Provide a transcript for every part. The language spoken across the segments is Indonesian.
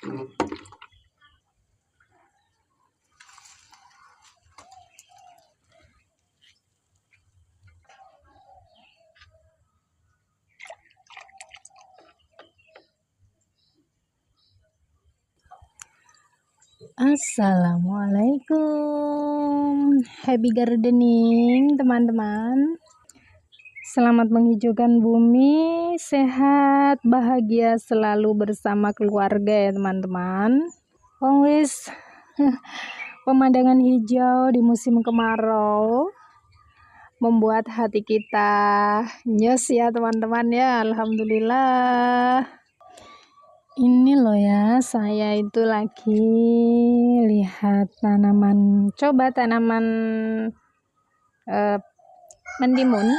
Assalamualaikum, happy gardening teman-teman. Selamat menghijaukan bumi, sehat, bahagia selalu bersama keluarga ya teman-teman. Wis pemandangan hijau di musim kemarau membuat hati kita nyes ya teman-teman ya. Alhamdulillah. Ini loh ya, saya itu lagi lihat tanaman, coba tanaman mentimun.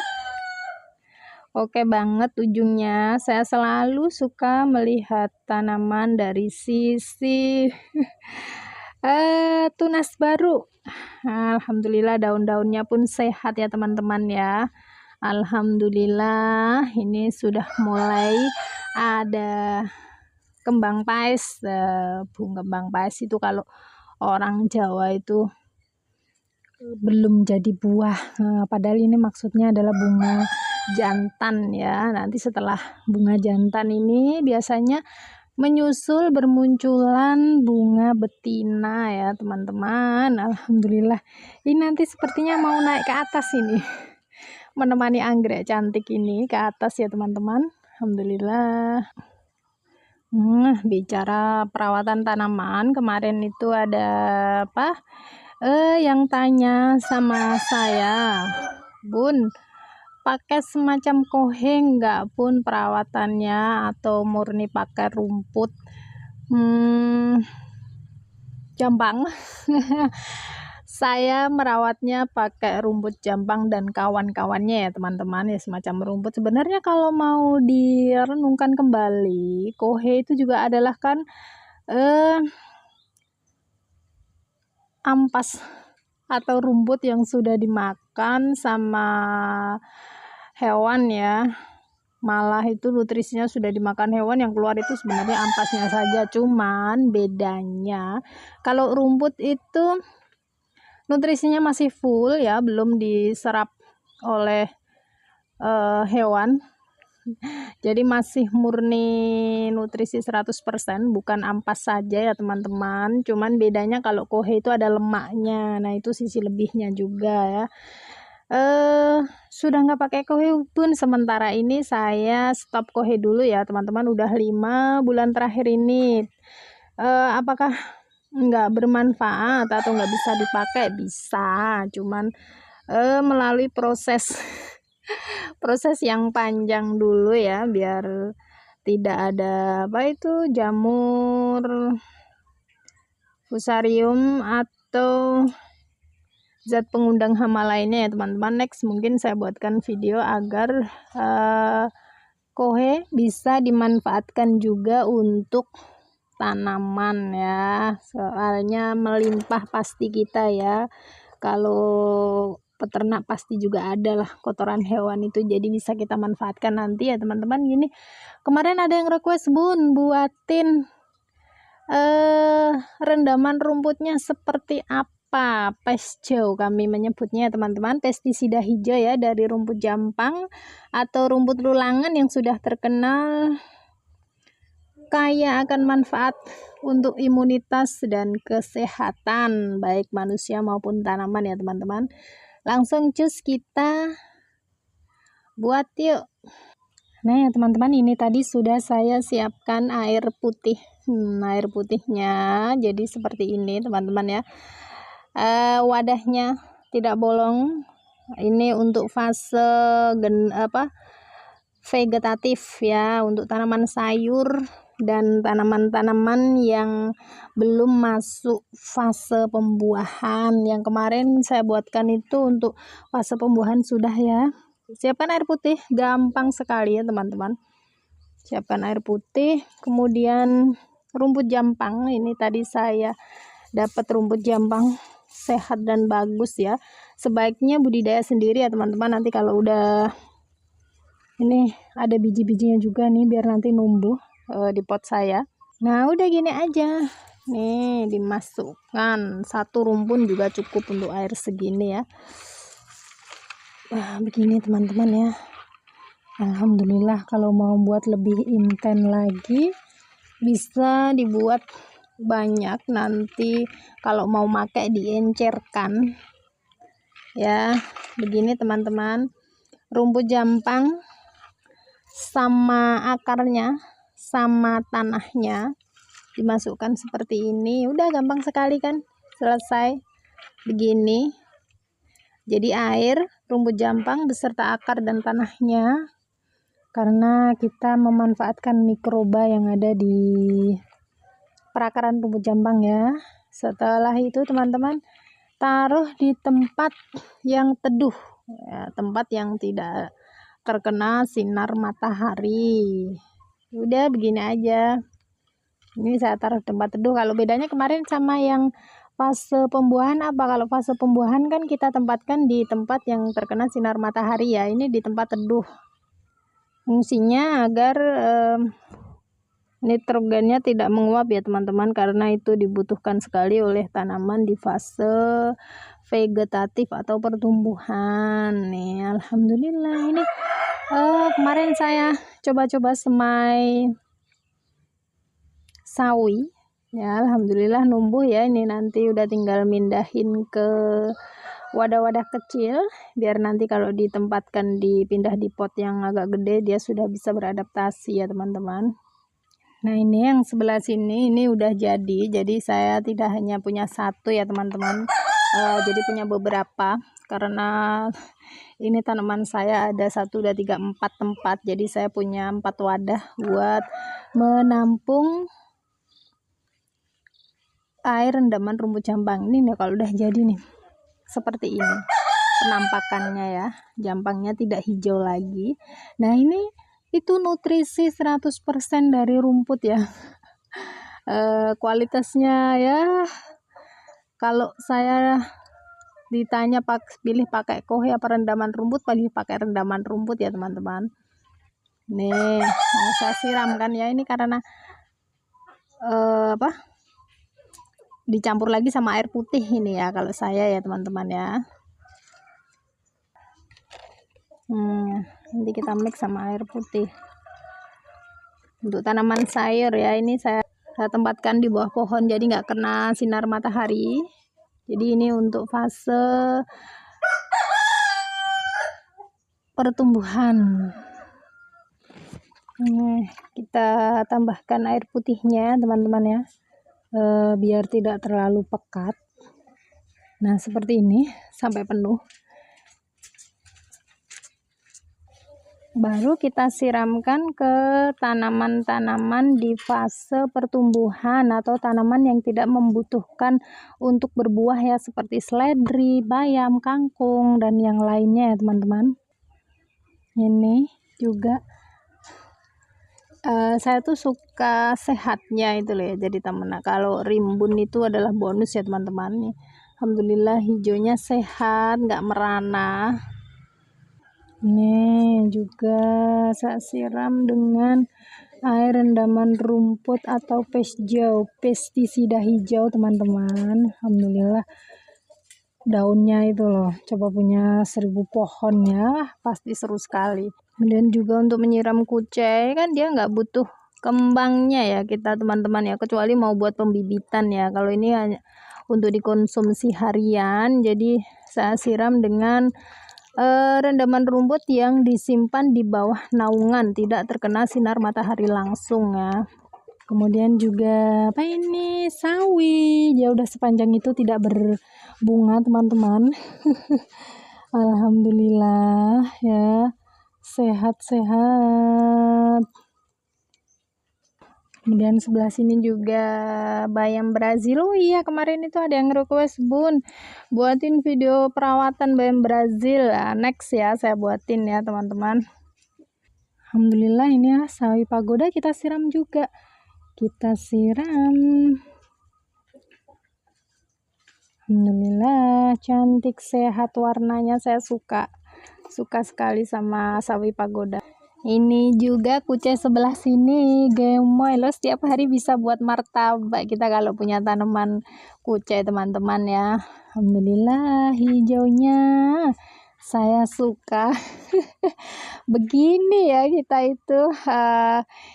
Oke banget ujungnya. Saya selalu suka melihat tanaman dari sisi tunas baru. Alhamdulillah daun-daunnya pun sehat ya teman-teman ya. Alhamdulillah ini sudah mulai ada kembang pais. Bunga kembang pais itu kalau orang Jawa itu belum jadi buah. Padahal ini maksudnya adalah bunga jantan ya. Nanti setelah bunga jantan ini biasanya menyusul bermunculan bunga betina ya teman-teman. Alhamdulillah ini nanti sepertinya mau naik ke atas ini menemani anggrek cantik ini ke atas ya teman-teman. Alhamdulillah. Bicara perawatan tanaman, kemarin itu ada apa? Yang tanya sama saya, Bun, pakai semacam kohe enggak Bun perawatannya atau murni pakai rumput jambang? Saya merawatnya pakai rumput jambang dan kawan-kawannya ya teman-teman, ya semacam rumput. Sebenarnya kalau mau direnungkan kembali, kohe itu juga adalah kan ampas atau rumput yang sudah dimakan sama hewan ya. Malah itu nutrisinya sudah dimakan hewan, yang keluar itu sebenarnya ampasnya saja. Cuman bedanya kalau rumput itu nutrisinya masih full ya, belum diserap oleh hewan. Jadi masih murni nutrisi 100%, bukan ampas saja ya teman-teman. Cuman bedanya kalau kohe itu ada lemaknya. Nah, itu sisi lebihnya juga ya. Sudah nggak pakai kohe pun sementara ini saya stop kohe dulu ya teman-teman. Udah 5 bulan terakhir ini. Apakah nggak bermanfaat atau nggak bisa dipakai? Bisa, cuman melalui proses yang panjang dulu ya, biar tidak ada jamur fusarium atau zat pengundang hama lainnya ya teman-teman. Next mungkin saya buatkan video agar kohe bisa dimanfaatkan juga untuk tanaman ya, soalnya melimpah pasti kita ya. Kalau peternak pasti juga ada lah kotoran hewan itu, jadi bisa kita manfaatkan nanti ya teman-teman. Gini, kemarin ada yang request, Bun, buatin rendaman rumputnya seperti apa? Pesco kami menyebutnya teman-teman, pestisida hijau ya dari rumput jampang atau rumput lulangan yang sudah terkenal kaya akan manfaat untuk imunitas dan kesehatan baik manusia maupun tanaman ya teman-teman. Langsung cus kita buat yuk. Nah ya teman-teman, ini tadi sudah saya siapkan air putih. Air putihnya jadi seperti ini teman-teman ya. Wadahnya tidak bolong. Ini untuk fase vegetatif ya, untuk tanaman sayur dan tanaman-tanaman yang belum masuk fase pembuahan. Yang kemarin saya buatkan itu untuk fase pembuahan sudah ya. Siapkan air putih, gampang sekali ya teman-teman. Siapkan air putih, kemudian rumput jampang. Ini tadi saya dapat rumput jampang sehat dan bagus ya. Sebaiknya budidaya sendiri ya teman-teman. Nanti kalau udah ini ada biji-bijinya juga nih, biar nanti numbuh di pot saya. Nah udah gini aja nih, dimasukkan satu rumpun juga cukup untuk air segini ya. Wah begini teman-teman ya, alhamdulillah. Kalau mau buat lebih intens lagi bisa dibuat banyak, nanti kalau mau pakai diencerkan ya. Begini teman-teman, rumput jampang sama akarnya sama tanahnya dimasukkan seperti ini, udah gampang sekali kan, selesai begini. Jadi air, rumput jampang beserta akar dan tanahnya, karena kita memanfaatkan mikroba yang ada di perakaran rumput jampang ya. Setelah itu teman-teman taruh di tempat yang teduh ya, tempat yang tidak terkena sinar matahari. Udah begini aja, ini saya taruh tempat teduh. Kalau bedanya kemarin sama yang fase pembuahan apa, kalau fase pembuahan kan kita tempatkan di tempat yang terkena sinar matahari ya, ini di tempat teduh. Fungsinya agar nitrogennya tidak menguap ya teman-teman, karena itu dibutuhkan sekali oleh tanaman di fase vegetatif atau pertumbuhan nih. Alhamdulillah ini kemarin saya coba-coba semai sawi ya, alhamdulillah numbuh ya. Ini nanti udah tinggal mindahin ke wadah-wadah kecil biar nanti kalau ditempatkan dipindah di pot yang agak gede dia sudah bisa beradaptasi ya teman-teman. Nah ini yang sebelah sini ini udah jadi saya tidak hanya punya satu ya teman-teman, jadi punya beberapa, karena ini tanaman saya ada 1, 2, 3, 4 tempat, jadi saya punya 4 wadah buat menampung air rendaman rumput jampang. Ini nih kalau udah jadi nih seperti ini penampakannya ya, jampangnya tidak hijau lagi. Nah ini itu nutrisi 100% dari rumput ya. Kualitasnya ya, kalau saya ditanya pilih pakai kohe apa rendaman rumput, pilih pakai rendaman rumput ya teman-teman. Nih mau saya siramkan ya, ini karena dicampur lagi sama air putih ini ya kalau saya ya teman-teman ya. Nanti kita mix sama air putih. Untuk tanaman sayur ya, ini saya tempatkan di bawah pohon jadi nggak kena sinar matahari. Jadi ini untuk fase pertumbuhan. Kita tambahkan air putihnya teman-teman ya, biar tidak terlalu pekat. Nah seperti ini sampai penuh, baru kita siramkan ke tanaman-tanaman di fase pertumbuhan atau tanaman yang tidak membutuhkan untuk berbuah ya, seperti seledri, bayam, kangkung, dan yang lainnya ya teman-teman. Ini juga saya tuh suka sehatnya itu loh ya, jadi teman. Nah, kalau rimbun itu adalah bonus ya teman-teman. Nih alhamdulillah hijaunya sehat, nggak merana. Ini juga saya siram dengan air rendaman rumput atau pestisida hijau teman-teman. Alhamdulillah daunnya itu loh, coba punya 1000 pohon ya, pasti seru sekali. Kemudian juga untuk menyiram kucai, kan dia nggak butuh kembangnya ya kita teman-teman ya, kecuali mau buat pembibitan ya. Kalau ini hanya untuk dikonsumsi harian, jadi saya siram dengan rendaman rumput yang disimpan di bawah naungan, tidak terkena sinar matahari langsung ya. Kemudian juga apa ini, sawi, dia udah sepanjang itu tidak berbunga teman-teman. Alhamdulillah ya, sehat-sehat. Kemudian sebelah sini juga bayam Brazil. Oh iya, kemarin itu ada yang request Bun buatin video perawatan bayam Brazil. Next ya saya buatin ya teman-teman. Alhamdulillah ini ya, sawi pagoda kita siram juga. Kita siram. Alhamdulillah cantik, sehat, warnanya saya suka sekali sama sawi pagoda. Ini juga kucai sebelah sini gemoy loh, setiap hari bisa buat martabak kita kalau punya tanaman kucai teman-teman ya. Alhamdulillah hijaunya saya suka. Begini ya kita itu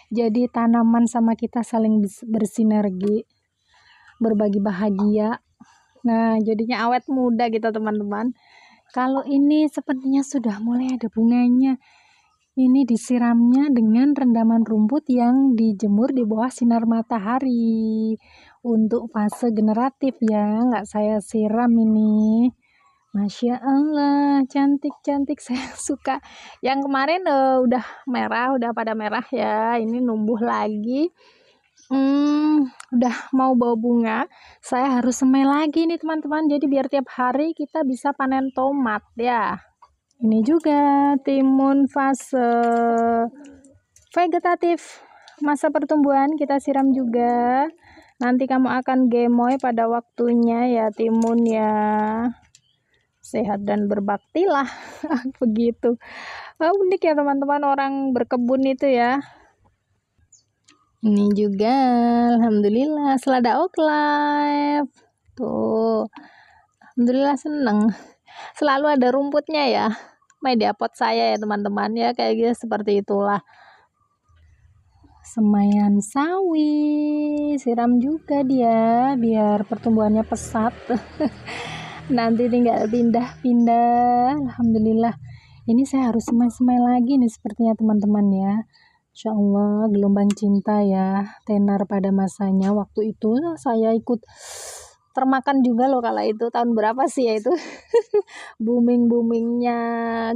jadi tanaman sama kita saling bersinergi, berbagi bahagia. Nah jadinya awet muda gitu teman-teman. Kalau ini sepertinya sudah mulai ada bunganya. Ini disiramnya dengan rendaman rumput yang dijemur di bawah sinar matahari untuk fase generatif ya, nggak saya siram ini. Masya Allah, cantik-cantik, saya suka. Yang kemarin udah merah, udah pada merah ya, ini numbuh lagi. Udah mau bawa bunga, saya harus semai lagi nih teman-teman, jadi biar tiap hari kita bisa panen tomat ya. Ini juga timun fase vegetatif, masa pertumbuhan kita siram juga. Nanti kamu akan gemoy pada waktunya ya timun ya. Sehat dan berbaktilah. Begitu. Unik ya teman-teman orang berkebun itu ya. Ini juga alhamdulillah selada oklave. Tuh. Alhamdulillah seneng. Selalu ada rumputnya ya. Media pot saya ya teman-teman ya, kayak gitu seperti itulah. Semaian sawi, siram juga dia biar pertumbuhannya pesat. Nanti tinggal pindah-pindah. Alhamdulillah. Ini saya harus semai-semai lagi nih sepertinya teman-teman ya. Insya Allah gelombang cinta ya, tenar pada masanya. Waktu itu saya ikut termakan juga loh kala itu, tahun berapa sih ya itu. Boomingnya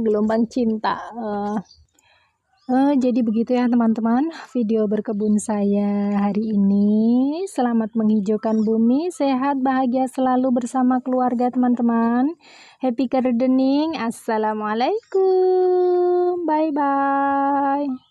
gelombang cinta. Jadi begitu ya teman-teman video berkebun saya hari ini. Selamat menghijaukan bumi, sehat bahagia selalu bersama keluarga teman-teman. Happy gardening. Assalamualaikum, bye bye.